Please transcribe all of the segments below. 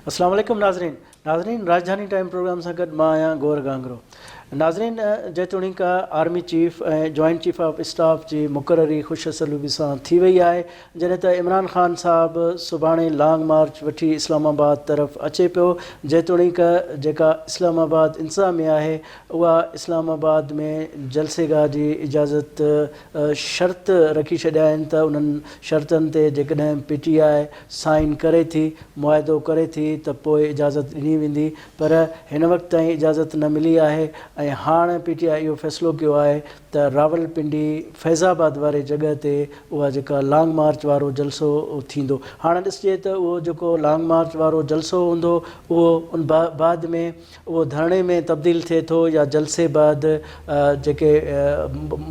अस्सलाम वालेकुम नाज़रीन राजधानी टाइम प्रोग्राम सां गॾु मां आहियां गौर गांगरो। नाज़रीन जेतोणीक आर्मी चीफ ऐं जॉइंट चीफ ऑफ स्टाफ जी मुक़ररी ख़ुशि असलूबी सां थी वई आहे, जॾहिं त इमरान ख़ान साहिबु सुभाणे लॉन्ग मार्च वठी इस्लामाबाद तरफ़ अचे पियो। जेतोणीक जेका इस्लामाबाद इंतिज़ामिया आहे उहा इस्लामाबाद में जलसेगाह जी इजाज़त शर्त रखी छॾिया आहिनि त उन्हनि शर्तनि ते जेकॾहिं PTI साइन करे थी, मुआइदो करे थी त पोइ इजाज़त ॾिनी वेंदी, पर हिन वक़्त ताईं इजाज़त न मिली आहे। ऐं हाणे PTI इहो फ़ैसिलो कयो आहे त रावलपिंडी फैज़ाबाद वारे जॻह ते उहा जेका लॉन्ग मार्च वारो जलसो थींदो। हाणे ॾिसिजे त उहो जेको लॉन्ग मार्च वारो जलसो हूंदो उहो उन बाद में उहो धरणे में तब्दील थिए थो या जलसे बाद जेके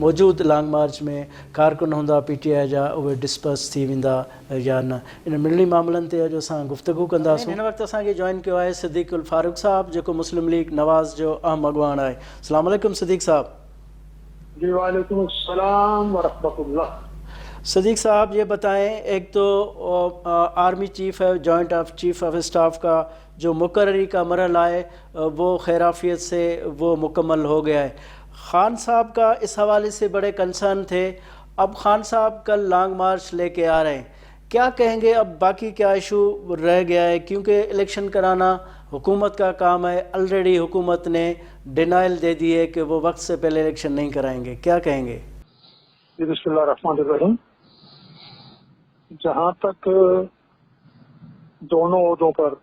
मौजूदु लॉन्ग मार्च में कारकुन हूंदा PTI जा उहे डिस्पर्स थी वेंदा या न। इन मिलणी मामलनि ते अॼु असां गुफ़्तगू कंदासीं। हिन वक़्तु असांखे जॉइन कयो आहे सिद्दीक़ उल फारूक साहब, जेको मुस्लिम लीग नवाज़ जो अहम अॻवान आहे। अस्सलाम वालेकुम सिद्दीक़ साहब। जी वालेकुम अस्सलाम व रहमतुल्लाह। सिद्दीक़ साहब ये बताएं, एक तो आर्मी चीफ है, joint of chief of staff का जो मुकर्ररी का मरहला है वो खैराफियत से वो मुकम्मल हो गया है। खान साहब का इस हवाले से बड़े कंसर्न थे, अब खान साहब कल लॉन्ग मार्च लेके आ रहे हैं, क्या कहेंगे? अब बाकी क्या इशू रह गया है? क्योंकि इलेक्शन कराना हुकूमत का काम है, ऑलरेडी हुकूमत ने डिनाइल दे दी है कि वो वक्त से पहले इलेक्शन नहीं कराएंगे, क्या कहेंगे? बिस्मिल्लाहिर्रहमानिर्रहीम। जहाँ तक दोनों ओहदों पर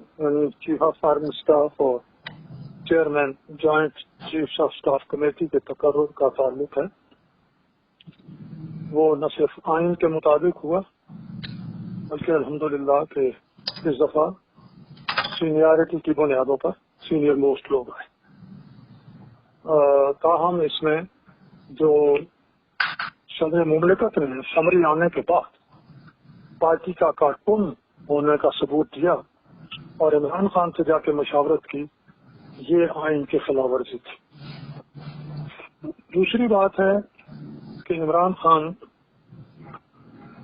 चीफ ऑफ आर्मी स्टाफ और chairman joint chief of staff committee के तकर्रुर का ताल्लुक है, वो न सिर्फ आइन के मुताबिक हुआ बल्कि अल्हम्दुलिल्लाह के इस दफा सीनियरिटी की बुनियादों पर सीनियर मोस्ट लोग आए। ताहम इसमें जो सदर मुमलिकत ने समरी आने के बाद पार्टी का कारकुन होने का सबूत दिया और इमरान खान से जाके मशावरत की, ये आइन की खिलाफ वर्जी थी। दूसरी बात है कि इमरान खान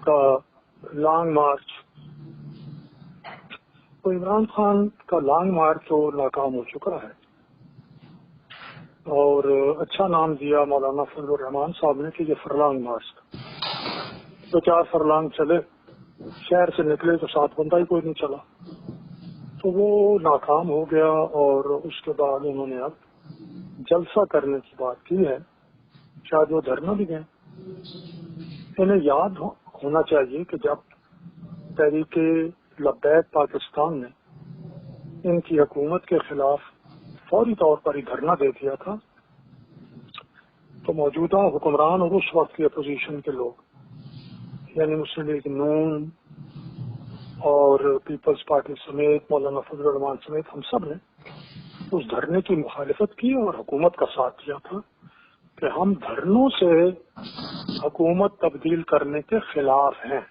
का लॉन्ग मार्च, तो इमरान खान का लॉन्ग मार्च तो नाकाम हो चुका है और अच्छा नाम दिया मौलाना फजलुर रहमान साहब ने कि ये फरलांग मार्च था। तो 4 फरलांग चले, शहर से निकले तो 7 बंदा ही कोई नहीं चला, तो वो नाकाम हो गया। और उसके बाद उन्होंने अब जलसा करने की बात की है, शायद वो धरना भी गए। इन्हें याद होना चाहिए कि जब तहरीक लब्बैक पाकिस्तान ने इनकी हुकूमत के खिलाफ फौरी तौर पर ही धरना दे दिया था, तो मौजूदा हुक्मरान और उस वक्त की अपोजिशन के लोग यानी मुस्लिम लीग नून और पीपल्स पार्टी समेत मौलाना फजलुर रहमान समेत हम सब ने उस धरने की मुखालिफत की और हुकूमत का साथ दिया था कि हम धरनों से हुकूमत तब्दील करने के खिलाफ हैं।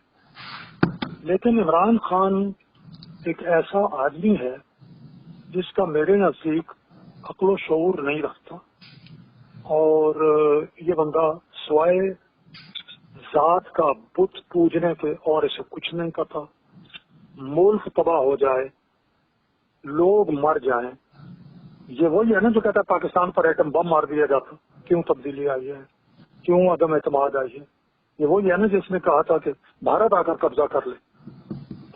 लेकिन इमरान खान एक ऐसा आदमी है जिसका मेरे नजदीक अक्ल शऊर नहीं रखता और ये बंदा स्वाय जात का बुत पूजने के और इसे कुछ नहीं करता। मुल्क तबाह हो जाए, लोग मर जाएं, ये वही है ना जो कहता है पाकिस्तान पर एटम बम मार दिया जाता, क्यों तब्दीली आई है, क्यों अदम एतमाद आई है। ये वही है ना जिसने कहा था कि भारत आकर कब्जा कर ले।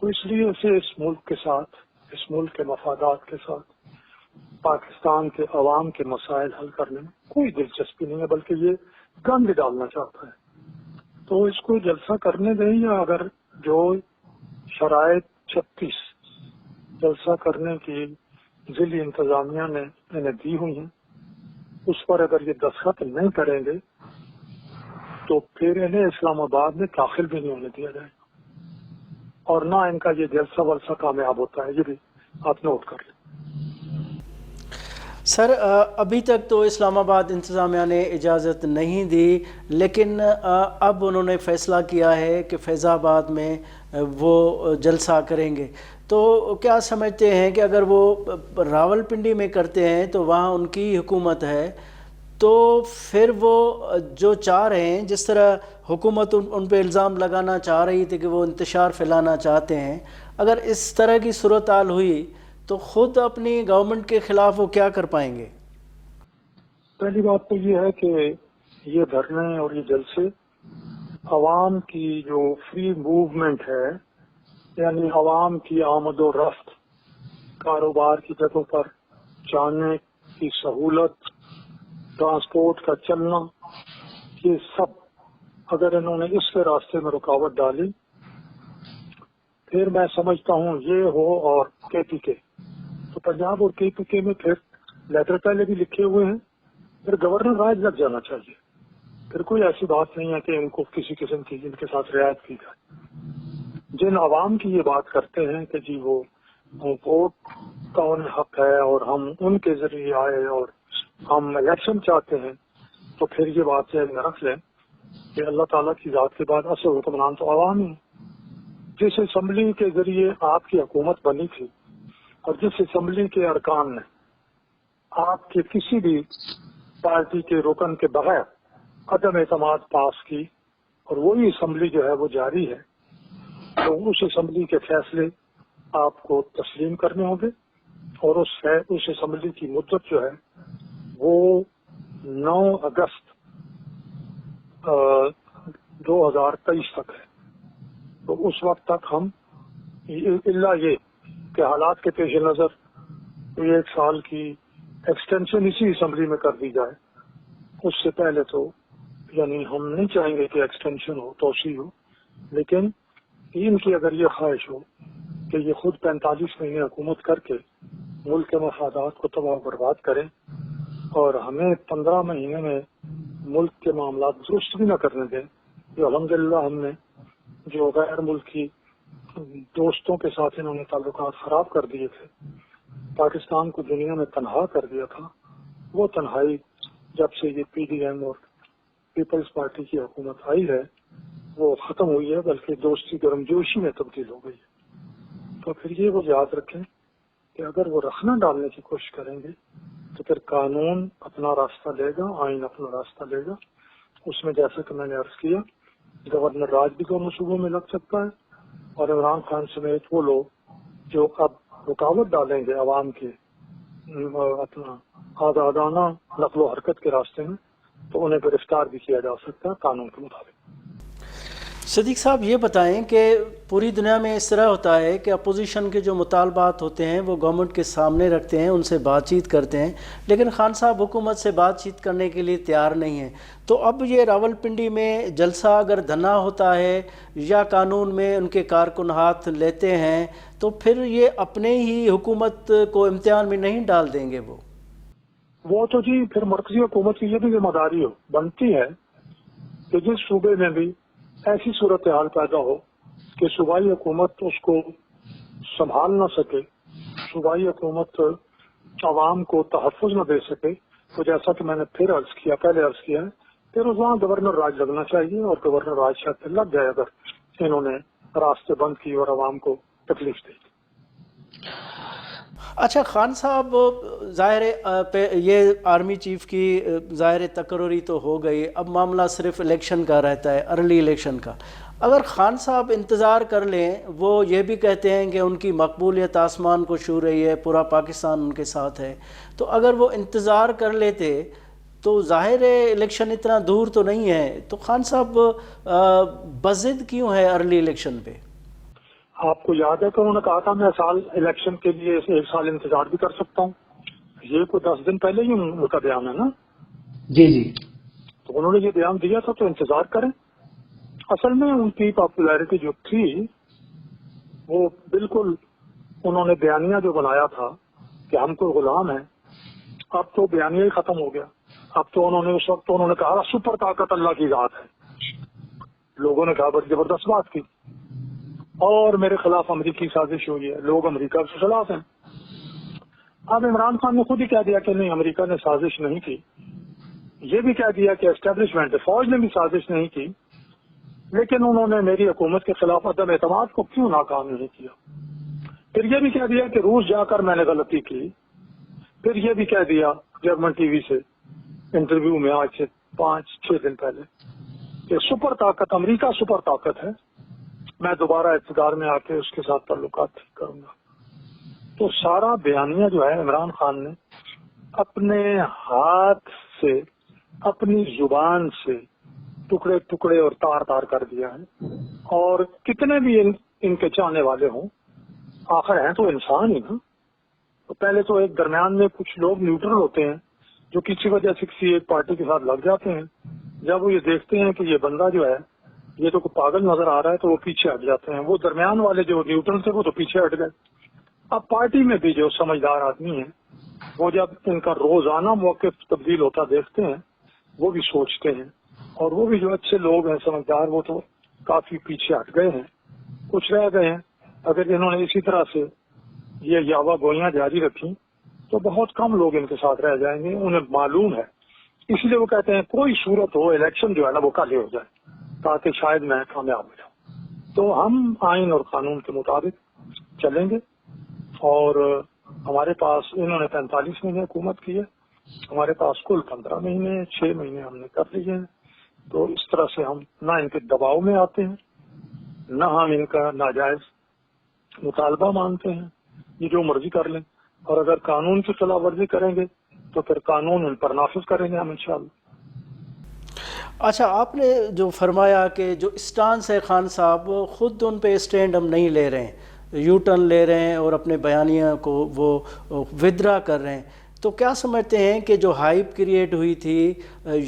तो इसलिए उसे इस मुल्क के साथ, इस मुल्क के मफादात के साथ पाकिस्तान के अवाम के मसाइल हल करने में कोई दिलचस्पी नहीं है, बल्कि ये गंद डालना चाहता है। तो इसको जलसा करने दें, या अगर जो शराइत 36 जलसा करने की जिली इंतजामिया ने इन्हें दी हुई हैं, उस पर अगर ये दस्तखत नहीं करेंगे तो फिर इन्हें इस्लामाबाद में दाखिल भी नहीं होने दिया जाएगा और ना इनका ये जलसा वलसा कामयाब होता है। ये भी आप नोट कर लें। सर, अभी तक तो इस्लामाबाद इंतज़ामिया ने इजाज़त नहीं दी, लेकिन अब उन्होंने फ़ैसला किया है कि फैज़ाबाद में वो जलसा करेंगे। तो क्या समझते हैं कि अगर वो रावलपिंडी में करते हैं तो वहाँ उनकी हुकूमत है, तो फिर वो जो चाह रहे हैं, जिस तरह हुकूमत उन पे इल्ज़ाम लगाना चाह रही थी कि वो इंतशार फैलाना चाहते हैं, अगर इस तरह की सूरत हाल हुई تو خود اپنی گورنمنٹ کے خلاف وہ کیا کر پائیں گے؟ پہلی بات تو یہ ہے کہ یہ دھرنے اور یہ جلسے عوام کی جو فری موومنٹ ہے، یعنی عوام کی آمد و رفت، کاروبار کی جگہوں پر جانے کی سہولت، ٹرانسپورٹ کا چلنا، یہ سب اگر انہوں نے اس کے راستے میں رکاوٹ ڈالی، پھر میں سمجھتا ہوں یہ ہو اور کے پی کے، تو پنجاب اور کے پی کے میں پھر لیٹر پہلے بھی لکھے ہوئے ہیں، پھر گورنر راج لگ جانا چاہیے. پھر کوئی ایسی بات نہیں ہے کہ ان کو کسی قسم کی ان کے ساتھ رعایت کی جائے. جن عوام کی یہ بات کرتے ہیں کہ جی وہ ووٹ کا انہیں حق ہے اور ہم ان کے ذریعے آئے اور ہم الیکشن چاہتے ہیں، تو پھر یہ بات ذہن میں رکھ لیں کہ اللہ تعالیٰ کی ذات کے بعد اصل حکمران تو عوام ہی. جس اسمبلی کے ذریعے آپ کی حکومت بنی تھی اور جس اسمبلی کے ارکان نے آپ کے کسی بھی پارٹی کے رکن کے بغیر عدم اعتماد پاس کی، اور وہی اسمبلی جو ہے وہ جاری ہے، تو اس اسمبلی کے فیصلے آپ کو تسلیم کرنے ہوں گے. اور اس اسمبلی کی مدت جو ہے وہ 9 اگست 2023 تک ہے. تو اس وقت تک ہم الا یہ کہ حالات کے پیش نظر 1 سال کی ایکسٹینشن اسی اسمبلی میں کر دی جائے. اس سے پہلے تو یعنی ہم نہیں چاہیں گے کہ ایکسٹینشن ہو، توسیع ہو، لیکن ان کی اگر یہ خواہش ہو کہ یہ خود 45 مہینے حکومت کر کے ملک کے مفادات کو تباہ و برباد کریں اور ہمیں 15 مہینے میں ملک کے معاملات درست بھی نہ کرنے دیں. جو الحمدللہ ہم نے جو غیر ملکی دوستوں کے ساتھ انہوں نے تعلقات خراب کر دیے تھے، پاکستان کو دنیا میں تنہا کر دیا تھا، وہ تنہائی جب سے یہ پی ڈی ایم اور پیپلز پارٹی کی حکومت آئی ہے وہ ختم ہوئی ہے، بلکہ دوستی گرمجوشی میں تبدیل ہو گئی ہے. تو پھر یہ وہ یاد رکھیں کہ اگر وہ رخنہ ڈالنے کی کوشش کریں گے تو پھر قانون اپنا راستہ لے گا، آئین اپنا راستہ لے گا. اس میں جیسا کہ میں نے عرض کیا، گورنر راج بھی دونوں صوبوں میں لگ سکتا ہے، اور عمران خان سمیت وہ لوگ جو اب رکاوٹ ڈالیں گے عوام کے اپنا آزادانہ نقل و حرکت کے راستے میں، تو انہیں گرفتار بھی کیا جا سکتا ہے قانون کے مطابق. صدیق صاحب یہ بتائیں کہ پوری دنیا میں اس طرح ہوتا ہے کہ اپوزیشن کے جو مطالبات ہوتے ہیں وہ گورنمنٹ کے سامنے رکھتے ہیں، ان سے بات چیت کرتے ہیں، لیکن خان صاحب حکومت سے بات چیت کرنے کے لیے تیار نہیں ہیں. تو اب یہ راولپنڈی میں جلسہ اگر دھنا ہوتا ہے یا قانون میں ان کے کارکن ہاتھ لیتے ہیں تو پھر یہ اپنے ہی حکومت کو امتحان میں نہیں ڈال دیں گے؟ وہ تو جی پھر مرکزی حکومت کی یہ بھی ذمہ داری بنتی ہے کہ جس صوبے میں بھی ایسی صورتحال پیدا ہو کہ صوبائی حکومت اس کو سنبھال نہ سکے، صوبائی حکومت عوام کو تحفظ نہ دے سکے، تو جیسا کہ میں نے پہلے عرض کیا ہے، پھر وہاں گورنر راج لگنا چاہیے، اور گورنر راج شاید لگ جائے اگر انہوں نے راستے بند کی اور عوام کو تکلیف دی. اچھا خان صاحب، ظاہر یہ آرمی چیف کی ظاہر تقرری تو ہو گئی، اب معاملہ صرف الیکشن کا رہتا ہے، ارلی الیکشن کا. اگر خان صاحب انتظار کر لیں، وہ یہ بھی کہتے ہیں کہ ان کی مقبولیت آسمان کو چھو رہی ہے، پورا پاکستان ان کے ساتھ ہے، تو اگر وہ انتظار کر لیتے تو ظاہر الیکشن اتنا دور تو نہیں ہے، تو خان صاحب بضد کیوں ہے ارلی الیکشن پہ؟ آپ کو یاد ہے کہ انہوں نے کہا تھا میں الیکشن کے لیے 1 سال انتظار بھی کر سکتا ہوں. یہ کوئی 10 دن پہلے ہی ان کا بیان ہے نا. جی. تو انہوں نے یہ بیان دیا تھا تو انتظار کریں. اصل میں ان کی پاپولیرٹی جو تھی وہ بالکل انہوں نے بیانیہ جو بنایا تھا کہ ہم کو غلام ہیں، اب تو بیانیہ ہی ختم ہو گیا. اب تو انہوں نے اس وقت انہوں نے کہا سپر طاقت اللہ کی ذات ہے. لوگوں نے کہا بڑی زبردست بات کی، اور میرے خلاف امریکی سازش ہوئی ہے، لوگ امریکہ کے خلاف ہیں. اب عمران خان نے خود ہی کہہ دیا کہ نہیں، امریکہ نے سازش نہیں کی. یہ بھی کہہ دیا کہ اسٹیبلشمنٹ فوج نے بھی سازش نہیں کی، لیکن انہوں نے میری حکومت کے خلاف عدم اعتماد کو کیوں ناکام نہیں کیا. پھر یہ بھی کہہ دیا کہ روس جا کر میں نے غلطی کی. پھر یہ بھی کہہ دیا جرمن ٹی وی سے انٹرویو میں آج سے 5-6 دن پہلے کہ سپر طاقت امریکہ سپر طاقت ہے، میں دوبارہ اقتدار میں آ کے اس کے ساتھ تعلقات ٹھیک کروں گا. تو سارا بیانیہ جو ہے عمران خان نے اپنے ہاتھ سے اپنی زبان سے ٹکڑے ٹکڑے اور تار تار کر دیا ہے. اور کتنے بھی ان کے چاہنے والے ہوں، آخر ہیں تو انسان ہی نا. تو پہلے تو ایک درمیان میں کچھ لوگ نیوٹرل ہوتے ہیں جو کسی وجہ سے کسی ایک پارٹی کے ساتھ لگ جاتے ہیں. جب وہ یہ دیکھتے ہیں کہ یہ بندہ جو ہے یہ تو پاگل نظر آ رہا ہے تو وہ پیچھے ہٹ جاتے ہیں. وہ درمیان والے جو نیوٹرل تھے وہ تو پیچھے ہٹ گئے. اب پارٹی میں بھی جو سمجھدار آدمی ہیں وہ جب ان کا روزانہ موقف تبدیل ہوتا دیکھتے ہیں وہ بھی سوچتے ہیں، اور وہ بھی جو اچھے لوگ ہیں سمجھدار وہ تو کافی پیچھے ہٹ گئے ہیں، کچھ رہ گئے ہیں. اگر انہوں نے اسی طرح سے یہ یاوا گوئیاں جاری رکھی تو بہت کم لوگ ان کے ساتھ رہ جائیں گے. انہیں معلوم ہے، اس لیے وہ کہتے ہیں کوئی صورت ہو الیکشن جو ہے نا وہ کل ہی ہو جائے تاکہ شاید میں کامیاب ہو جاؤں. تو ہم آئین اور قانون کے مطابق چلیں گے. اور ہمارے پاس انہوں نے 45 مہینے حکومت کی ہے، ہمارے پاس کل 15 مہینے 6 مہینے ہم نے کر لیے ہیں. تو اس طرح سے ہم نہ ان کے دباؤ میں آتے ہیں نہ ہم ان کا ناجائز مطالبہ مانتے ہیں. یہ جو مرضی کر لیں، اور اگر قانون کی خلاف ورزی کریں گے تو پھر قانون ان پر نافذ کریں گے ہم انشاءاللہ. اچھا، آپ نے جو فرمایا کہ جو اسٹانس ہے خان صاحب وہ خود ان پہ اسٹینڈ ہم نہیں لے رہے ہیں، یو ٹرن لے رہے ہیں اور اپنے بیانیہ کو وہ ودرا کر رہے ہیں، تو کیا سمجھتے ہیں کہ جو ہائپ کریٹ ہوئی تھی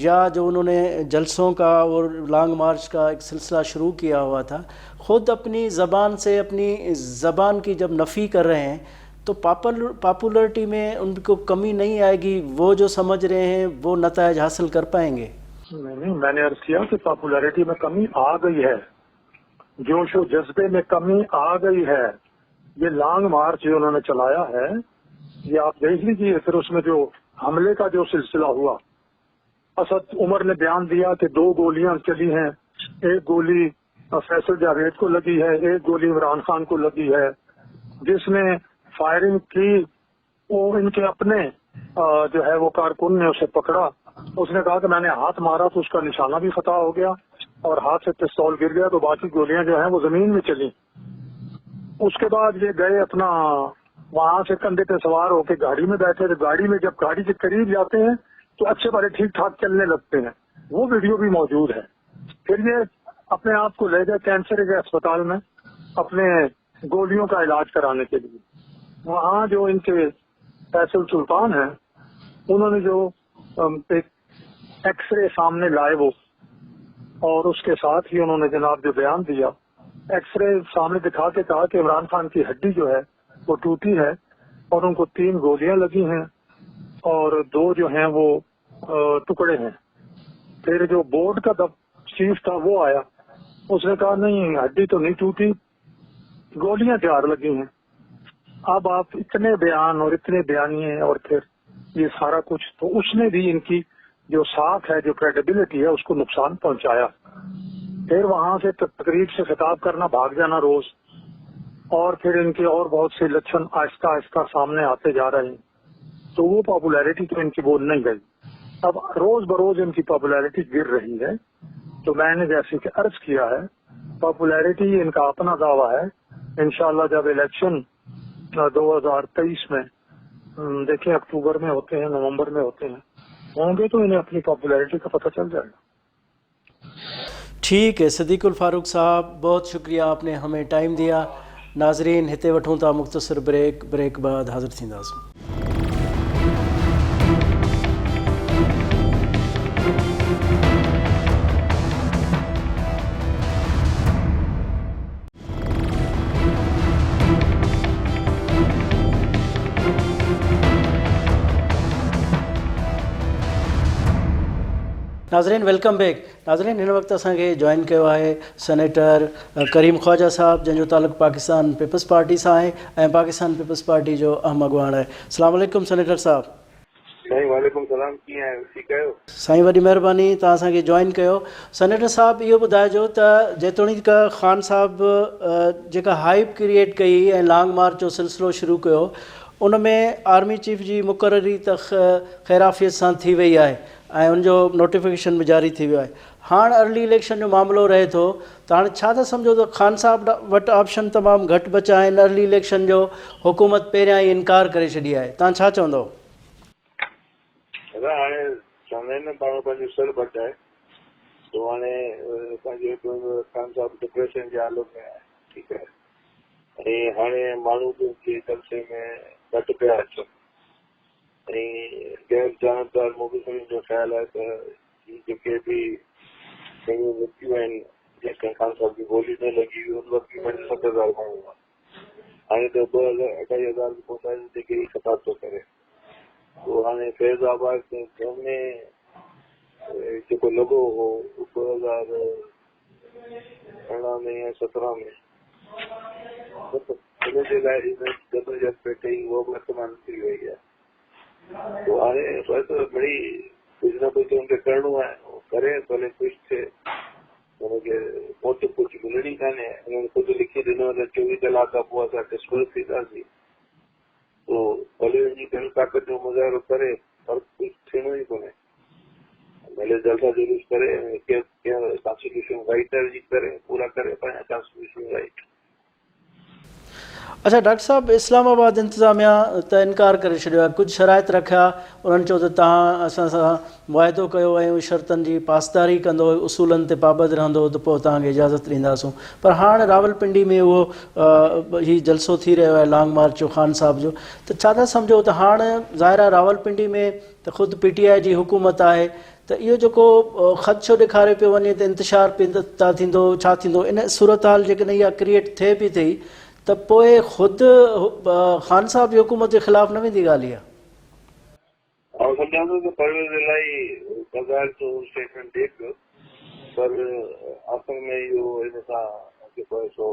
یا جو انہوں نے جلسوں کا اور لانگ مارچ کا ایک سلسلہ شروع کیا ہوا تھا، خود اپنی زبان سے اپنی زبان کی جب نفی کر رہے ہیں تو پاپولرٹی میں ان کو کمی نہیں آئے گی؟ وہ جو سمجھ رہے ہیں وہ نتائج حاصل کر پائیں گے؟ نہیں، میں نے عرض کیا کہ پاپولیرٹی میں کمی آ گئی ہے، جوش و جذبے میں کمی آ گئی ہے. یہ لانگ مارچ جو انہوں نے چلایا ہے یہ آپ دیکھ لیجیے. پھر اس میں جو حملے کا جو سلسلہ ہوا، اسد عمر نے بیان دیا کہ 2 گولیاں چلی ہیں، ایک گولی فیصل جاوید کو لگی ہے، ایک گولی عمران خان کو لگی ہے. جس نے فائرنگ کی وہ ان کے اپنے جو ہے وہ کارکن نے اسے پکڑا. اس نے کہا کہ میں نے ہاتھ مارا تو اس کا نشانہ بھی خطا ہو گیا اور ہاتھ سے پستول گر گیا، تو باقی گولیاں جو ہیں وہ زمین میں چلی. اس کے بعد یہ گئے اپنا وہاں سے کندھے پہ سوار ہو کے گاڑی میں بیٹھے. تو گاڑی میں جب گاڑی کے قریب جاتے ہیں تو اچھے بڑے ٹھیک ٹھاک چلنے لگتے ہیں. وہ ویڈیو بھی موجود ہے. پھر یہ اپنے آپ کو لے گئے کینسر کے اسپتال میں اپنے گولیوں کا علاج کرانے کے لیے. وہاں جو ان کے فیصل سلطان ہیں انہوں نے جو ایک ایکس رے سامنے لائے وہ، اور اس کے ساتھ ہی انہوں نے جناب جو بیان دیا، ایکس رے سامنے دکھا کے کہا کہ عمران خان کی ہڈی جو ہے وہ ٹوٹی ہے اور ان کو 3 گولیاں لگی ہیں اور 2 جو ہیں وہ ٹکڑے ہیں. پھر جو بورڈ کا چیف تھا وہ آیا، اس نے کہا نہیں ہڈی تو نہیں ٹوٹی، گولیاں 4 لگی ہیں. اب آپ اتنے بیان اور اتنے بیانیے اور پھر یہ سارا کچھ، تو اس نے بھی ان کی جو ساکھ ہے جو کریڈیبلٹی ہے اس کو نقصان پہنچایا. پھر وہاں سے تقریب سے خطاب کرنا، بھاگ جانا روز، اور پھر ان کے اور بہت سے لچھن آہستہ آہستہ سامنے آتے جا رہے ہیں. تو وہ پاپولیرٹی تو ان کی بول نہیں گئی. اب روز بروز ان کی پاپولیرٹی گر رہی ہے. تو میں نے جیسے کہ عرض کیا ہے پاپولیرٹی ان کا اپنا دعویٰ ہے. انشاءاللہ جب الیکشن 2023 میں دیکھیں اکتوبر میں ہوتے ہیں، نومبر میں ہوتے ہیں، ہوں گے تو انہیں اپنی پاپولیرٹی کا پتہ چل جائے گا. ٹھیک ہے صدیق الفاروق صاحب، بہت شکریہ آپ نے ہمیں ٹائم دیا. ناظرین ہتے وٹھوں تا مختصر بریک بعد حاضر تھینداسوں. ناظرین ویلکم بیک. ناظرین ہن وقت اساں کے جوائن کیا ہے سینیٹر کریم خواجہ صاحب جن جو تعلق پاکستان پیپلز پارٹی سے ہے، پاکستان پیپلز پارٹی جو اہم اگواڑ ہے. السلام علیکم سینیٹر صاحب. سائیں وعلیکم السلام. कीअं आहियो؟ ठीकु आहियो؟ साईं वॾी महिरबानी तव्हां असांखे जॉइन कयो. सेनेटर साहब इहो ॿुधाइजो त जेतोणीक ख़ान साहब जेका हाइप क्रिएट कई ऐं लॉन्ग मार्च जो सिलसिलो शुरू कयो उन में आर्मी चीफ जी मुक़ररी त ख़ैराफ़ियत सां थी वई आहे. ऐं उनजो नोटिफिकेशन बि जारी थी वियो आहे। हाणे अर्ली इलेक्शन जो मामिलो रहे थो त हाणे छा था सम्झो त ख़ान साहब वटि ऑप्शन तमामु घटि बचा आहिनि, अर्ली इलेक्शन जो हुकूमत पहिरियां ई इनकार करे छॾी आहे, तव्हां छा चवंदव? दादा हाणे चवंदा आहिनि न माण्हू पंहिंजो सिर बचाए, तो हाणे पंहिंजे ख़ान साहब डिप्रेशन जे हालत में आहे, ठीकु आहे, ऐं हाणे माण्हू जे जलसे में घटि पिया अचनि ऐं गैर जानबदार मुबसरीन जो ख़्यालु आहे त जेके बि शयूं निकितियूं आहिनि जेके ख़ान साहब जी गोली न लॻी हुई उन वक़्तु 7,000 माण्हू हुआ, हाणे त 2,000-2,500 पहुचाइण ते कहिड़ी ख़बर थो करे। तो हाणे फैज़ाबाद में जेको लॻो हो 2014 में या 17 में हुनजे लाइ जदोजहद पेटे ई उहो बि वर्तमान थी वई आहे। तो हाणे बसि मिड़ी कुझु न कुझु हुनखे करिणो आहे, करे भले ख़ुशि थिए, हुनखे मोट कुझु मिलणी कान्हे, हुननि ख़ुदि लिखी ॾिनो त 24 कलाक खां पोइ असां डिस्पर्स थींदासीं, तो भले हुनजी दिलि ताक़त जो मुज़ाहिरो करे, पर कुझु थियणो ई कोन्हे, भले जलसा जुलूस करे कॉन्स्टिट्यूशन राइटर जी करे पूरा करे पंहिंजा कॉन्स्टिट्यूशन राइट। अच्छा डॉक्टर साहब, इस्लामाबाद इंतिज़ामिया त इनकार करे छॾियो आहे, कुझु शराइत रखिया, उन्हनि चयो त तव्हां असां सां वाइदो कयो ऐं शर्तनि जी पासदारी कंदो, उसूलनि ते पाबंद रहंदो त पोइ तव्हांखे इजाज़त ॾींदासूं, पर हाणे रावलपिंडी में उहो ही जलसो थी रहियो आहे लॉन्ग मार्च जो ख़ान साहब जो, त छा था सम्झो त हाणे ज़ाहिर आहे रावलपिंडी में त ख़ुदि PTI जी हुकूमत आहे, त इहो जेको ख़दशो ॾेखारे पियो वञे त इंतिशार पिया थींदो, छा थींदो, इन सूरत हाल जेकॾहिं इहा क्रिएट थिए पई थी त पोइ ख़ुदि ख़ान साहब जी हुकूमत जे ख़िलाफ़ न वेंदी ॻाल्हि इहा? और सम्झां थो त परवेज़ इलाही बग़ैर तो स्टेटमेंट ॾे पियो, पर असल में इहो हिन सां जेको आहे सो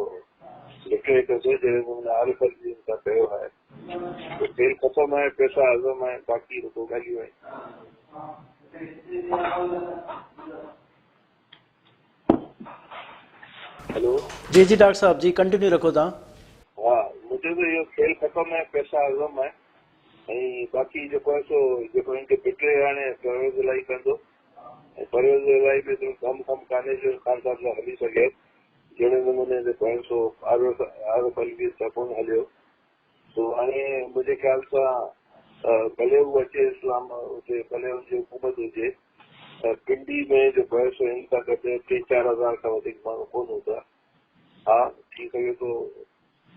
लिखे थो थिए जहिड़े नमूने आरिफ अलवी सां कयो आहे, खेल ख़तमु आहे, पैसा हज़म आहे, बाक़ी रुॻो ॻाल्हियूं आहिनि। हेलो जी जी डॉक्टर साहब जी कंटिन्यू रखो तव्हां। हा, मुंहिंजो त इहो खेल ख़तमु आहे, पैसा हज़म आहे, ऐं बाक़ी जेको आहे सो जेको हिनखे बिटे हाणे परवेज़ इलाही कंदो, ऐं परवेज़ इलाही बि एतिरो कमु कान्हे जो ख़ान साहब सां हली सघे, जहिड़े नमूने ते पाण सो आरिफ अलवी सां कोन हलियो। तो हाणे मुंहिंजे ख़्याल सां भले उहो अचे इस्लाम हुजे, भले हुनजी हुकूमत हुजे, पिंडी में जेको आहे सो हिन सां गॾु 3-4 हज़ार खां वधीक माण्हू कोन हूंदा। हा, थी सघे थो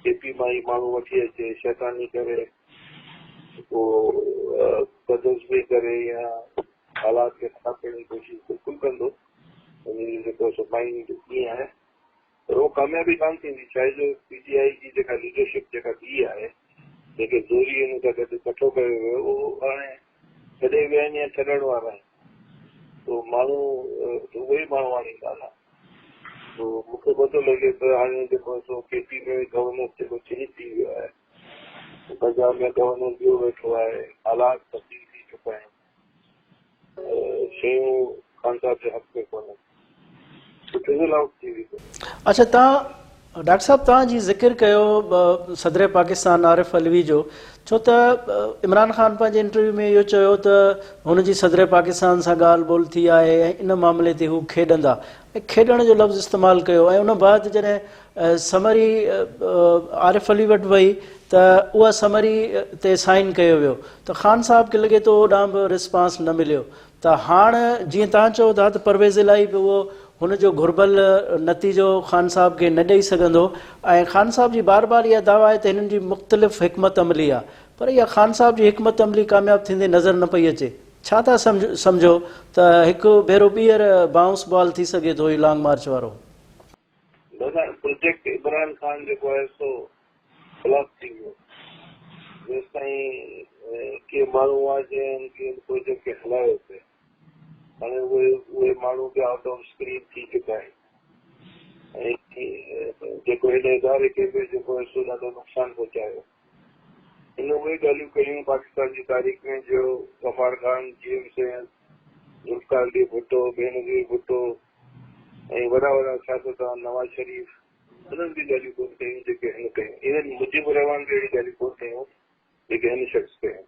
KP मां ई माण्हू वठी अचे, शैतानी करे, पोइ बदज़मी करे या हालात खे ख़राब करण जी कोशिशि बिल्कुलु कंदो, हुनजी जेको सो माइंड कीअं आहे, पर उहो कामयाबी कान थींदी। छा आहे जो PTI जी जेका लीडरशिप जेका ॿी आहे, जेके ज़ोरी हिन सां गॾु इकठो कयो वियो, उहो हाणे छॾे विया आहिनि या छॾण वारा आहिनि, तो माण्हू उहे ई माण्हू आणींदा न। तो मूंखे पतो लॻे त हाणे जेको सो KP में गवर्नर जेको चेंज थी वियो आहे, पंजाब में गवर्नर ॿियो वेठो आहे, हालात तब्दील थी चुका आहिनि, शयूं ख़ान साहब जे हक़ में कोन्हे, फिज़ल आउट थी वई। अच्छा तव्हां डॉक्टर साहब तव्हांजी ज़िक्र कयो सदर पाकिस्तान आरिफ अलवी जो, छो त इमरान ख़ान पंहिंजे इंटरव्यू में इहो चयो त हुनजी सदर पाकिस्तान सां ॻाल्हि ॿोल थी आहे ऐं इन मामले ते हू खेॾंदा, ऐं खेॾण जो लफ़्ज़ इस्तेमालु कयो, ऐं उन बाद जॾहिं समरी आरिफ अलवी वटि वई त उहा समरी ते साइन कयो वियो, त ख़ान साहब खे लॻे थो ओॾां बि रिस्पॉन्स न मिलियो, त हाणे जीअं तव्हां चओ था त परवेज़ इलाही बि उहो हुनजो घुर्बल नतीजो ख़ान साहब खे न ॾेई सघंदो, ऐं ख़ान साहब जी बार बार इहा दावा आहे त हिननि जी मुख़्तलिफ़ हिकमत अमली आहे, पर इहा ख़ान साहब जी हिकमत अमली कामयाबु थींदे नज़र न पई अचे। छा था सम्झो त हिकु भेरो ॿीहर बाउंस बॉल थी सघे थो ही लॉन्ग मार्च वारो? दादा प्रोजेक्ट इमरान ख़ान जेको आहे सो फ्लॉप थी वियो, जेसि ताईं के माण्हू हुआ जंहिं प्रोजेक्ट खे हलायो पिए, हाणे उहे माण्हू बि आउट ऑफ स्क्रीन थी चुका आहिनि, ऐं जेको हिन इदारे खे बि जेको आहे सो ॾाढो नुक़सानु पहुचायो। हिन उहे ॻाल्हियूं कयूं पाकिस्तान जी तारीख़ में जो गफ़ार ख़ान, GM सैन, ज़ुल्फ़िकार अली भुट्टो, बेनज़ीर भुट्टो ऐं वॾा वॾा सियासतदान नवाज़ शरीफ़, उन्हनि बि ॻाल्हियूं कोन कयूं जेके हिन कयूं, इवन मुजीबुर रहमान बि अहिड़ी ॻाल्हियूं कोन कयूं जेके हिन शख़्स कयूं।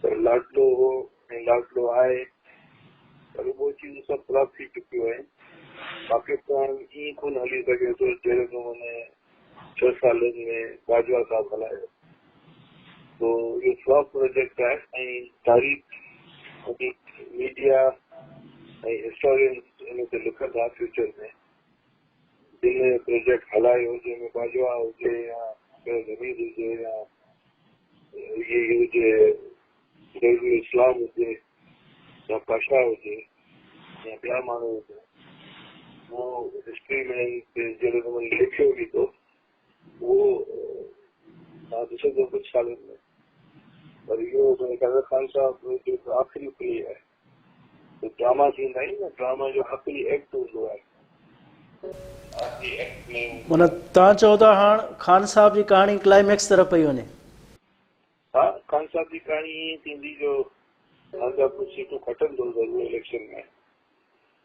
पर लाडलो हो ऐं लाडलो आहे, पर वो चीज़ सब फ्लॉप थी चुकियूं आहिनि। पाकिस्तान ईअं कोन हली सघे थो जहिड़े नमूने 6 सालनि में बाजवा साहब हलायो। तो इहो फ्लॉप प्रोजेक्ट आहे ऐं तारीख़ मीडिया ऐं हिस्टोरियंस इन ते लिखंदा फ्यूचर में जिन प्रोजेक्ट हलायो जंहिंमें बाजवा हुजे या जमीद हुजे या ये हुजे नज़रुल इस्लाम हुजे या पाशा हुजे या ॿिया माण्हू हुजे, वो हिस्ट्री में जहिड़े नमूने लिखियो बि थो उहो तव्हां ॾिसंदो कुझु सालनि में। पर इहो कादर ख़ान साहब जो आख़िरी प्ले आहे, तो ड्रामा थींदा आहिनि न, ड्रामा जो आख़िरी एक्ट हूंदो आहे। आख़िरी एक्ट में माना तव्हां चओ था हाणे ख़ान साहब जी कहाणी क्लाइमेक्स तरफ़ पई वञे। हा, ख़ान साहब जी कहाणी ईअं थींदी जो ख़ान साहब कुझु सीटूं खटंदो ज़रूरु इलेक्शन में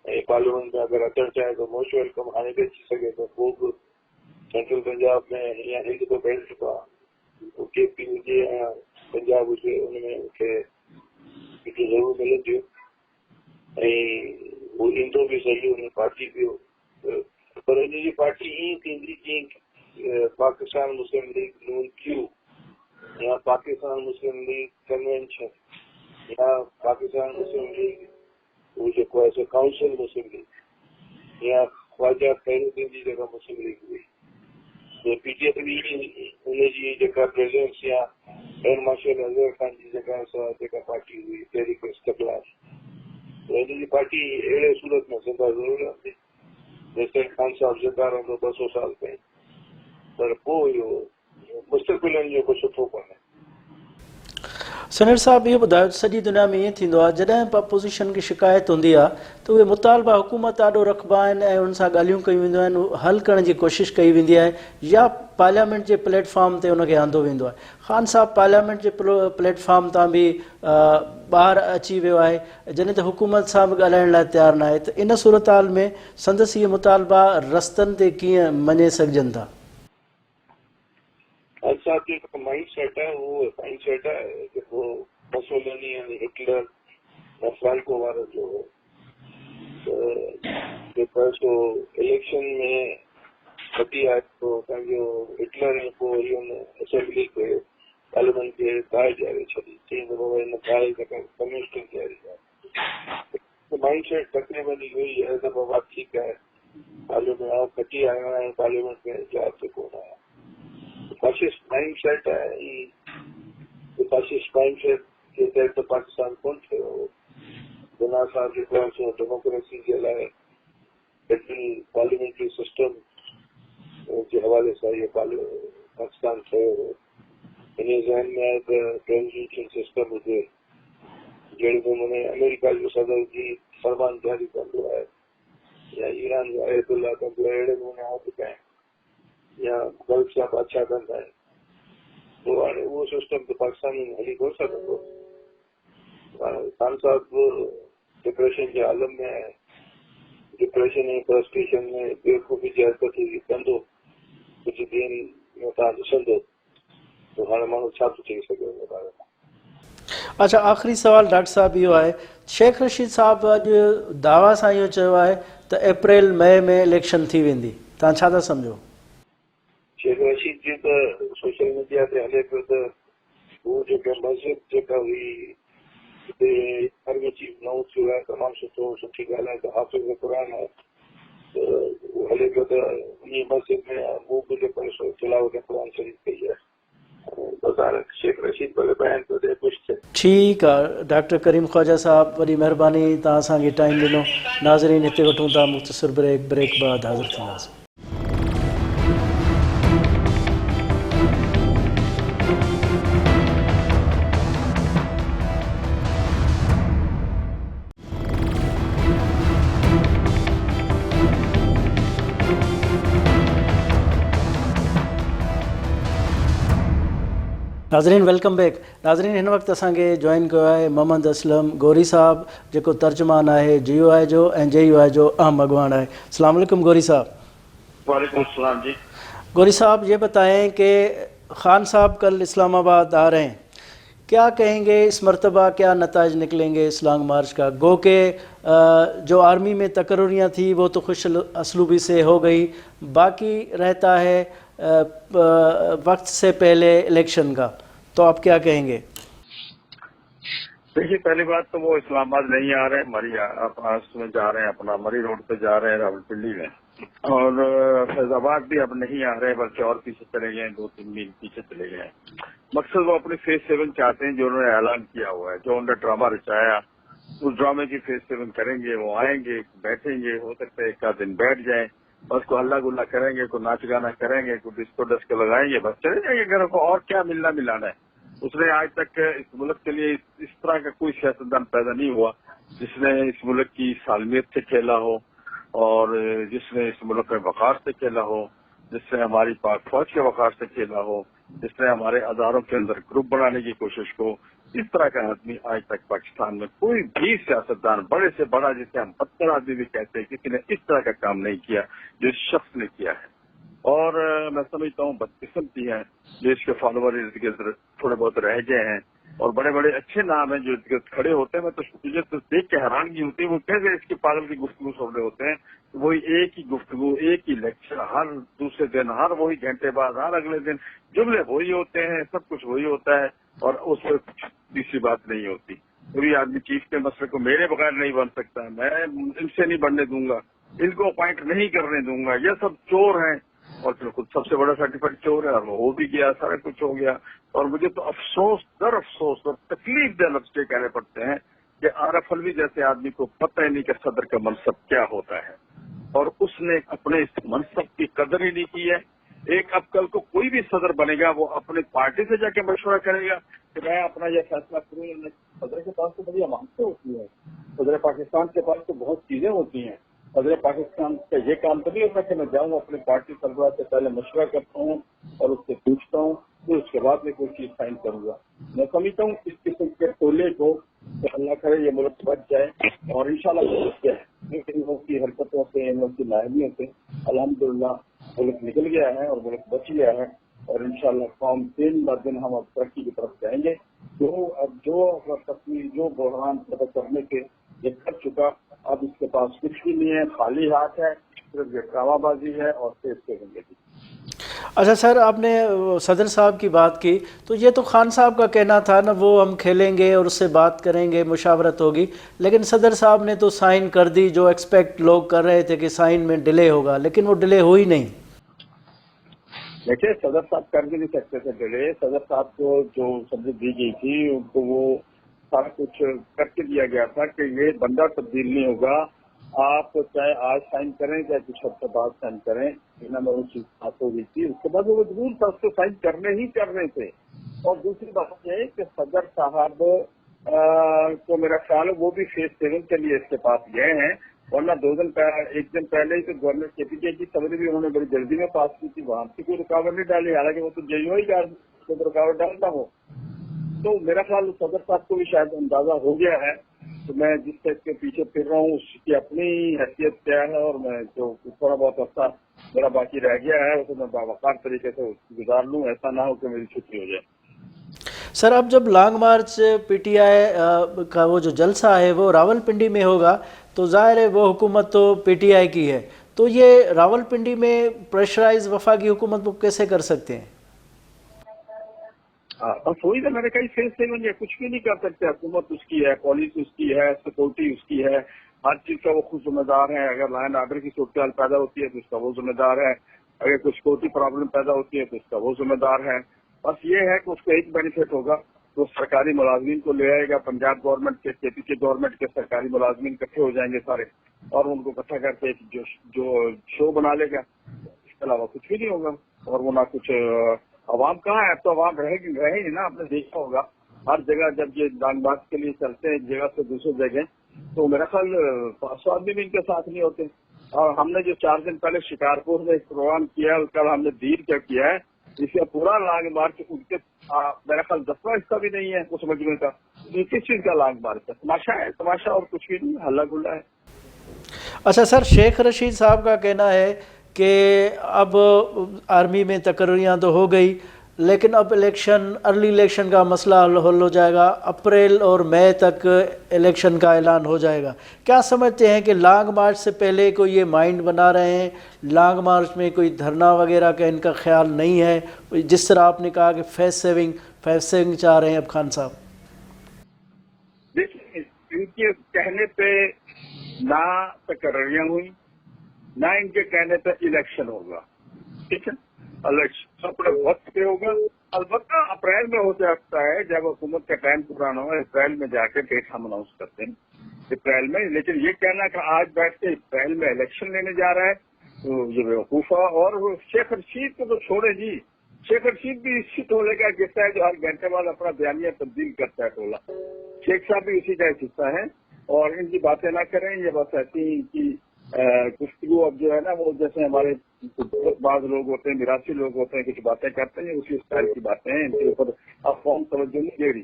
ऐं पार्लियामेंट में अगरि अचणु चाहे तो मोस्ट वेलकम हाणे बि अची सघे थो। पोइ बि सेंट्रल पंजाब में हीअं हिकु दफ़ो बैठ चुको आहे, केपी हुजे या पंजाब हुजे उनमें मूंखे सीटूं ज़रूरु मिलंदियूं ऐं उहो ईंदो बि सही, हुन पार्टी बि पर हुनजी पार्टी ईअं थींदी जीअं पाकिस्तान मुस्लिम लीग नून क्यू या पाकिस्तान मुस्लिम लीग कन्वेंशन या पाकिस्तान मुस्लिम लीग वो जेको आहे सो काउंसिल मुस्लिम लीग या ख्वाजा खैरुद्दीन जी जेका मुस्लिम लीग हुई, तो पीटीएफ बि हुनजी जेका प्रेसिडेंस या एयर मार्शल अज़हर ख़ान जी जेका पार्टी हुई तहरीक इस्तक़लाल, तो हिनजी पार्टी अहिड़े सूरत में ज़िंदा ज़रूरु रहंदी जेसिताईं ख़ान साहब ज़िंदा रहंदो 200 साल ताईं। पर पोइ इहो मुस्तक़बिलनि जो को सुठो कोन्हे। सनीर साहब इहो ॿुधायो, सॼी दुनिया में ईअं थींदो आहे जॾहिं बि अपोज़िशन खे शिकायत हूंदी आहे त उहे मुतालबा हुकूमत ॾाढो रखबा आहिनि ऐं उन सां ॻाल्हियूं कयूं वेंदियूं आहिनि, हल करण जी कोशिशि कई वेंदी आहे या पार्लियामेंट जे प्लेटफॉर्म ते उनखे आंदो वेंदो आहे। ख़ान साहब पार्लियामेंट जे प्लेटफॉर्म तां बि ॿाहिरि अची वियो आहे जॾहिं त हुकूमत सां बि ॻाल्हाइण लाइ तयारु न आहे, त इन सूरत हाल में संदसि इहे मुतालबा रस्तनि ते कीअं मञे सघजनि था? अच्छा, जेको माइंड सेट है वो माइंड सेट है जेको मुसोलिनी यानी हिटलर या फ्रांको वारो जो जेको सो इलेक्शन में खटी आहे तो पंहिंजो हिटलर ऐं पोइ वरी हुन असेंबली खे पार्लियामेंट खे दाए ॾियारे छॾी, चई त बाबा हिन दाए जेका कम्युनिस्ट खे ॾियारी आहे। माइंड सेट तकरीबन इहो ई आहे त बाबा ठीकु आहे पार्लियामेंट आउं खटी आयो आहियां पार्लियामेंट में जवाब ते कोन आहियां। फासिस्ट माइंड सेट आहे, फासिस्ट माइंड सेट के तहत पाकिस्तान कोन थियो। बिना सां जेको आहे सो डेमोक्रेसी जे लाइ फेडरल पार्लियामेंट्री सिस्टम जे हवाले सां इहो पाकिस्तान थियो हो। इन ज़हन में आहे त ट्रांज़िशन सिस्टम हुजे जहिड़े नमूने अमेरिका जो सदर जी फरमान जारी कंदो आहे या ईरान जो अयतुल्ला कंदो आहे, अहिड़े नमूने आउं कयां या गल्फ जा बादशाह कंदा आहिनि, तो हाणे उहो सिस्टम त पाकिस्तान में हली कोन सघंदो। ख़ान साहब डिप्रेशन जे आलम में आहे, डिप्रेशन ऐं फ्रस्ट्रेशन में बेवकूफ़ी जी हरकतूं कंदो, कुझु ॾींहंनि में तव्हां ॾिसंदो तो हाणे माण्हू छा थो चई सघे हुन बारे में। अच्छा, आख़िरी सवाल डॉक्टर साहब इहो आहे, शेख रशीद साहब अॼु दावा सां इहो चयो आहे त अप्रैल मई में इलेक्शन थी वेंदी, तव्हां छा था सम्झो? शेख रशीद जी त सोशल मीडिया ते हले पियो त उहो जेका मस्जिद जेका हुई हिते आर्मी चीफ नओं थियो आहे, तमामु सुठी ॻाल्हि आहे त हाफ़िज़ क़ुरान आहे, त उहो हले पियो त उन मस्जिद में मूं बि जेको तिलावत क़ुरान शरीफ़ कई आहे। शेख रशीद भले बयान पियो ॾे कुझु थिए। ठीकु आहे डॉक्टर करीम ख्वाजा साहब, वॾी महिरबानी तव्हां असांखे टाइम ॾिनो। नाज़रीन हिते वठूं था मुख़्तसिर ब्रेक बाद हाज़िर थींदासीं। नाज़रीन वेलकम बैक। नाज़रीन हिन वक़्तु असांखे जॉइन कयो आहे मोहम्मद असलम गौरी साहब, जेको तर्जुमान आहे GUI जो ऐं JUI जो अहम अगवान है। अस्सलाम वालेकुम गौरी साहब। वालेकुम सलाम जी। गौरी साहब ये बताएं कि ख़ान साहब कल इस्लामाबाद आ रहे हैं, کیا کہیں گے اس مرتبہ کیا نتائج نکلیں گے اس لانگ مارچ کا؟ گو کہ جو آرمی میں تقرریاں تھیں وہ تو خوش اسلوبی سے ہو گئی، باقی رہتا ہے وقت سے پہلے الیکشن کا، تو آپ کیا کہیں گے؟ دیکھیے، پہلی بات تو وہ اسلام آباد نہیں آ رہے ہیں، مری اس میں جا رہے ہیں، اپنا مری روڈ پہ جا رہے ہیں راولپنڈی میں، اور فیض آباد بھی اب نہیں آ رہے بلکہ اور پیچھے چلے گئے ہیں، 2-3 میل پیچھے چلے گئے ہیں۔ مقصد وہ اپنی فیز 7 چاہتے ہیں جو انہوں نے اعلان کیا ہوا ہے، جو انہوں نے ڈرامہ رچایا، اس ڈرامے کی فیز 7 کریں گے۔ وہ آئیں گے، بیٹھیں گے، ہو سکتا ہے ایک آدھ دن بیٹھ جائیں، بس کو ہلا گلا کریں گے، کوئی ناچ گانا کریں گے، کوئی ڈسکو ڈسکو لگائیں گے، بس چلے جائیں گے گھروں کو۔ اور کیا ملنا ملانا ہے؟ اس نے آج تک اس ملک کے لیے اس طرح کا کوئی سیاستدان پیدا نہیں ہوا جس نے اس ملک کی سالمیت سے کھیلا ہو، اور جس نے اس ملک کے وقار سے کھیلا ہو، جس نے ہماری پاک فوج کے وقار سے کھیلا ہو، جس نے ہمارے اداروں کے اندر گروپ بنانے کی کوشش کو۔ اس طرح کا آدمی آج تک پاکستان میں کوئی بھی سیاستدان، بڑے سے بڑا جسے ہم بدتر آدمی بھی کہتے ہیں، کسی نے اس طرح کا کام نہیں کیا جو اس شخص نے کیا ہے۔ اور میں سمجھتا ہوں بدقسمتی ہے جو اس کے فالوور ارد گرد تھوڑے بہت رہ گئے ہیں، اور بڑے بڑے اچھے نام ہیں جو ارد گرد کھڑے ہوتے ہیں۔ میں تو مجھے تو دیکھ کے حیرانگی ہوتی ہے، وہ کیسے اس کی پاگل کی گفتگو سن رہے ہوتے ہیں۔ وہی ایک ہی گفتگو، ایک ہی لیکچر، ہر دوسرے دن، ہر وہی گھنٹے بعد، ہر اگلے دن جملے وہی ہوتے ہیں، سب کچھ وہی ہوتا ہے، اور اس میں کچھ تیسری بات نہیں ہوتی۔ کوئی آدمی چیف کے مسئلے کو میرے بغیر نہیں بن سکتا، میں ان سے نہیں بننے دوں گا، ان کو اپوائنٹ نہیں کرنے دوں گا، یہ سب چور ہیں، اور پھر خود سب سے بڑا سرٹیفائڈ چور ہے، اور وہ ہو بھی گیا، سارا کچھ ہو گیا۔ اور مجھے تو افسوس در افسوس اور تکلیف دہ لفظ یہ کہنے پڑتے ہیں کہ عارف الوی جیسے آدمی کو پتہ ہی نہیں کہ صدر کا منصب کیا ہوتا ہے، اور اس نے اپنے اس منصب کی قدر ہی نہیں کی ہے۔ ایک اب کل کو کوئی بھی صدر بنے گا، وہ اپنی پارٹی سے جا کے مشورہ کرے گا کہ میں اپنا یہ فیصلہ کروں یا نہیں۔ صدر کے پاس تو بڑی امانتیں ہوتی ہیں، صدر پاکستان کے پاس تو بہت چیزیں ہوتی ہیں۔ صدر پاکستان کا یہ کام تو نہیں ہوتا کہ میں جاؤں اپنے پارٹی سربراہ سے پہلے مشورہ کرتا ہوں اور اس سے پوچھتا ہوں، پھر اس کے بعد میں کوئی چیز سائن کروں گا۔ میں سمجھتا ہوں اس قسم کے ٹولے کو کہ اللہ کرے یہ ملک بچ جائے، اور انشاءاللہ بچ جائے، لیکن ان لوگ کی حرکتوں سے، ان لوگ کی لاہمیوں سے الحمدللہ ملک نکل گیا ہے اور ملک بچ گیا ہے، اور انشاءاللہ قوم دن بہ دن ہم اب ترقی کی طرف جائیں گے۔ جو بحران پیدا کرنے کے یہ کر چکا، اب اس کے پاس کچھ بھی نہیں ہے، خالی ہاتھ ہے، صرف یہ ڈرامہ بازی ہے اور تیز کے زندگی۔ اچھا سر، آپ نے صدر صاحب کی بات کی، تو یہ تو خان صاحب کا کہنا تھا نا، وہ ہم کھیلیں گے اور اس سے بات کریں گے، مشاورت ہوگی، لیکن صدر صاحب نے تو سائن کر دی، جو ایکسپیکٹ لوگ کر رہے تھے کہ سائن میں ڈیلے ہوگا، لیکن وہ ڈیلے ہوئی نہیں۔ دیکھیے، صدر صاحب کر بھی نہیں سکتے تھے ڈیلے۔ صدر صاحب کو جو سبجیکٹ دی گئی تھی ان کو وہ سارا کچھ کر کے دیا گیا تھا کہ یہ بندہ تبدیل نہیں ہوگا، آپ چاہے آج سائن کریں چاہے کچھ ہفتے بعد سائن کریں، میں وہ چیز بات ہو گئی تھی۔ اس کے بعد وہ مجبور تھا، اس کو سائن کرنے تھے۔ اور دوسری بات یہ ہے کہ صدر صاحب کو میرا خیال ہے وہ بھی فیز 7 کے لیے اس کے پاس گئے ہیں، ورنہ ایک دن پہلے ہی تو گورنر کے پی کے کی سمری بھی انہوں نے بڑی جلدی میں پاس کی تھی، وہاں سے کوئی رکاوٹ نہیں ڈالی، حالانکہ وہ تو جیو ہی رکاوٹ ڈالتا ہو۔ تو میرا خیال صدر صاحب کو بھی شاید اندازہ ہو گیا ہے کہ میں جس طرح کے پیچھے پھر رہا ہوں اس کی اپنی حیثیت کیا ہے، اور میں جو تھوڑا بہت عرصہ میرا باقی رہ گیا ہے اسے میں باوقار طریقے سے گزار لوں، ایسا نہ ہو کہ میری چھٹی ہو جائے۔ سر، اب جب long march P T I کا وہ جو جلسہ ہے وہ راولپنڈی میں ہوگا، تو ظاہر ہے وہ حکومت تو پی ٹی آئی کی ہے، تو یہ راولپنڈی میں پریشرائز وفاقی حکومت کو کیسے کر سکتے ہیں؟ بس وہی تو میں نے کہا فیز 7 یہ کچھ بھی نہیں کر سکتے۔ حکومت اس کی ہے، پالیس اس کی ہے، سیکورٹی اس کی ہے، ہر چیز کا وہ خود ذمہ دار ہے۔ اگر لا اینڈ آرڈر کی صورتحال پیدا ہوتی ہے تو اس کا وہ ذمہ دار ہے، اگر کوئی سیکورٹی پرابلم پیدا ہوتی ہے تو اس کا وہ ذمہ دار ہے۔ بس یہ ہے کہ اس کو ایک بینیفٹ ہوگا، تو سرکاری ملازمین کو لے آئے گا، پنجاب گورنمنٹ کے، کے پی کے گورنمنٹ کے سرکاری ملازمین اکٹھے ہو جائیں گے سارے، اور ان کو اکٹھا کر کے جو شو بنا لے گا، اس کے علاوہ کچھ بھی نہیں ہوگا۔ اور وہ نہ کچھ عوام کہاں ہے، اب تو عوام رہے گی نا، آپ نے دیکھا ہوگا ہر جگہ جب یہ لانگ مارچ کے لیے چلتے ہیں ایک جگہ سے دوسری جگہ، تو میرا خیال 500 آدمی بھی ان کے ساتھ نہیں ہوتے۔ اور ہم نے جو 4 دن پہلے شکارپور میں ایک پروگرام کیا ہے، کل ہم نے دیر کا کیا ہے، اس کا پورا لانگ مارچ ان کے میرا خیال 10واں حصہ بھی نہیں ہے اس مجموعے کا۔ یہ کس چیز کا لانگ مارچ ہے؟ تماشا ہے، تماشا، اور کچھ بھی نہیں، ہلا گلا ہے۔ اچھا سر، شیخ رشید صاحب کا کہنا ہے کہ اب آرمی میں تقرریاں تو ہو گئی، लेकिन अब इलेक्शन, अर्ली इलेक्शन का मसला हल हो जाएगा, अप्रैल और मई तक इलेक्शन का ऐलान हो जाएगा। क्या समझते हैं कि लॉन्ग मार्च से पहले कोई ये माइंड बना रहे हैं, लॉन्ग मार्च में कोई धरना वगैरह का इनका ख्याल नहीं है, जिस तरह आपने कहा कि फेस सेविंग चाह रहे हैं अब खान साहब? देखिए, इनके कहने पे ना तकर्रियां हुई, ना इनके कहने पे इलेक्शन होगा, ठीक है। इलेक्शन अपने वक्त पे होगा, अलबत्ता अप्रैल में हो सकता है, जब हुकूमत का टाइम पुराना हो, अप्रैल में जाके डेट हम अनाउंस करते हैं अप्रैल में। लेकिन ये कहना कि आज बैठ के अप्रैल में इलेक्शन लेने जा रहा है, तो ये बेवकूफा। और वो शेख रशीद को तो छोड़े जी, शेख रशीद भी इसी टोले का हिस्सा है जो हर घंटे बाद अपना बयानिया तब्दील करता है टोला। शेख साहब भी उसी का एक हिस्सा है, और इनकी बातें ना करें, ये बस ऐसी की गुफ्तगू अब जो है ना, वो जैसे हमारे बाज लोग होते हैं, मिरासी लोग होते हैं, कुछ बातें करते हैं, उसी स्टाइल की बातें हैं, इनके ऊपर अब कौन तवज्जो नहीं दे रही।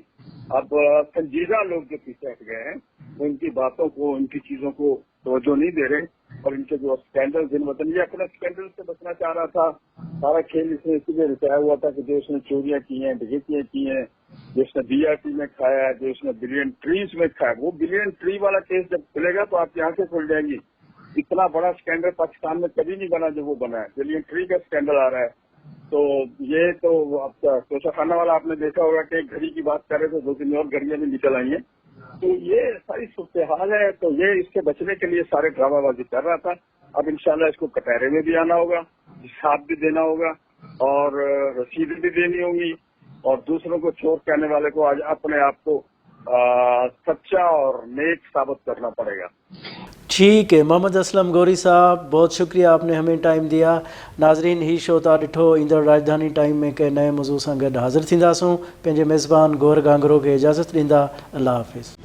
अब संजीदा लोग जो पीछे हट गए हैं, वो इनकी बातों को, इनकी चीजों को तवज्जो नहीं दे रहे, और इनके जो स्कैंडल दिन वतन, ये अपने स्कैंडल से बचना चाह रहा था। सारा खेल इसने इसीलिए रचाया हुआ था कि जो इसने चोरियां की हैं, डकैतियां की हैं, जो इसने BRT में खाया है, जो इसने बिलियन ट्रीज में खाया, वो बिलियन ट्री वाला केस जब खुलेगा तो आपकी आंखें खुल जाएंगी। इतना बड़ा स्कैंडल पाकिस्तान में कभी नहीं बना जो वो बना है, बिलियन ट्री का स्कैंडल आ रहा है। तो ये तो आपका तोशा खाना वाला आपने देखा होगा कि एक घड़ी की बात कर रहे थे, 2-3 और घड़ियां भी निकल आई हैं। तो ये सारी सूरत हाल है, तो ये इसके बचने के लिए सारे ड्रामाबाजी कर रहा था। अब इंशाल्लाह इसको कटहरे में भी आना होगा, हिसाब भी देना होगा, और रसीदें भी देनी होंगी, और दूसरों को चोर कहने वाले को आज अपने आप को सच्चा और नेक साबित करना पड़ेगा। ठीक है, मोहम्मद असलम गौरी साहब, बहुत शुक्रिया, आपने हमें टाइम दिया। नाज़रीन, ही शो था ॾिठो ईंदड़ राजधानी टाइम में कंहिं नए मौज़ू सां गॾु हाज़िर थींदासूं। पंहिंजे मेज़बान गौर गांगरो खे इजाज़त ॾींदा। अल्लाह हाफ़िज़।